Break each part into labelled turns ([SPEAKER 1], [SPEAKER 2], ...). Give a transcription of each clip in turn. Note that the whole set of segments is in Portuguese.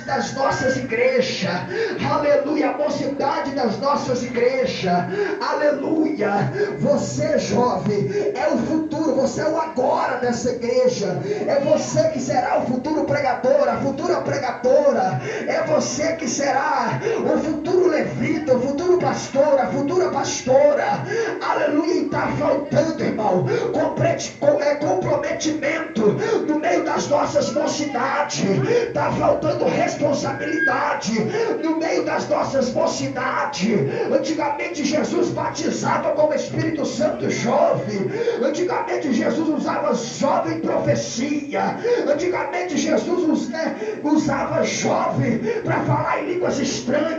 [SPEAKER 1] das nossas igrejas, aleluia, a mocidade das nossas igrejas, aleluia. Você, jovem, é o futuro, você é o agora dessa igreja, é você que será o futuro pregador, a futura pregadora, é você que será o futuro levita, o futuro pastor, a futura pastora, aleluia. E está faltando, irmão, comprometimento no meio das nossas mocidades, está faltando responsabilidade no meio das nossas mocidades. Antigamente Jesus batizava com o Espírito Santo jovem, antigamente Jesus usava jovem profecia, antigamente Jesus usava jovem para falar em línguas estranhas,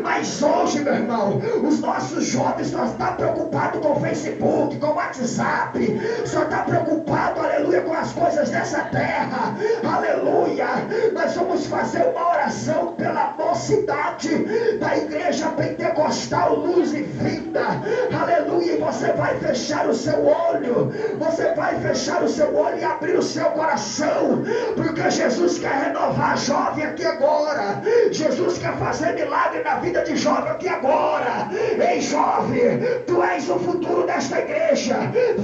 [SPEAKER 1] mas hoje, meu irmão, os nossos jovens só estão preocupados com o Facebook, com o WhatsApp, só está preocupado, aleluia, com as coisas dessa terra, aleluia. Nós vamos fazer uma oração pela mocidade da igreja pentecostal Luz e Vida, aleluia. E você vai fechar o seu olho, você vai fechar o seu olho e abrir o seu coração, porque Jesus quer renovar jovem aqui agora, Jesus quer fazer milagre na vida de jovem aqui agora. Ei, jovem, tu és o futuro desta igreja,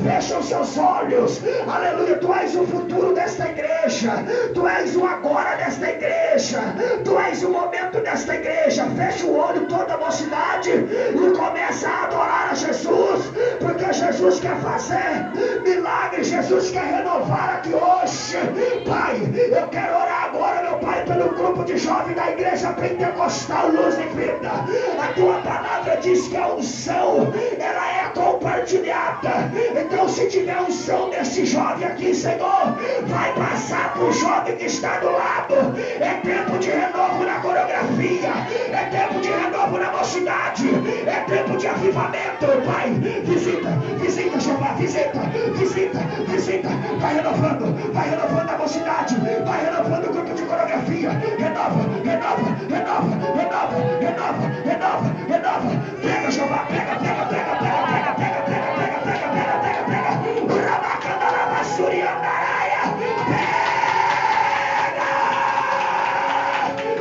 [SPEAKER 1] fecha os seus olhos, aleluia. Tu és o futuro desta igreja, tu és o agora desta igreja, tu és o momento desta igreja. Fecha o olho, toda a mocidade, e começa a adorar a Jesus, porque Jesus quer fazer milagre, Jesus quer renovar aqui hoje. Pai, eu quero orar agora, meu Pai, pelo grupo de jovens da igreja pentecostal Luz e Vida. A tua palavra diz que a unção, ela é compartilhada. Então, se tiver unção desse jovem aqui, Senhor, vai passar para o jovem que está do lado. É tempo de renovo na coreografia, é tempo de renovo na mocidade, é tempo de avivamento, Pai. Visita, Jeová, visita, vai renovando a mocidade, vai renovando o grupo de coreografia, renova. Pega, Jeová, pega.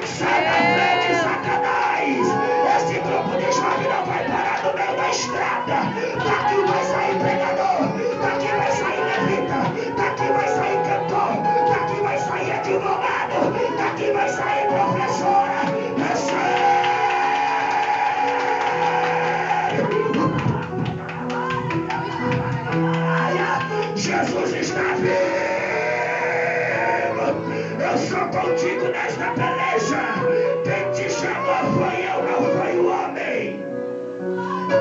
[SPEAKER 1] Sai da frente, Satanás. Esse grupo de jovens não vai parar no meio da estrada. Daqui vai sair pregador, daqui vai sair levita, daqui vai sair cantor, daqui vai sair advogado, daqui vai sair professora. Jesus está vivo. Eu sou contigo nesta peleja. Quem te chamou foi eu, não foi o homem.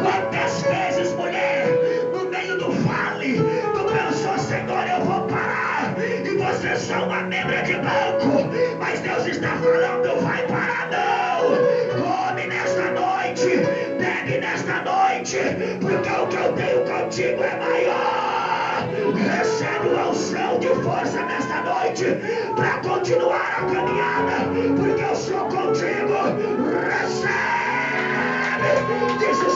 [SPEAKER 1] Quantas vezes, mulher, no meio do vale, tu pensou, Senhor, eu vou parar, e você é só uma membra de banco, mas Deus está falando, vai parar não. Come nesta noite, pegue nesta noite, porque o que eu tenho contigo é maior. Recebe a unção de força nesta noite para continuar a caminhada, porque eu sou contigo. Recebe, diz o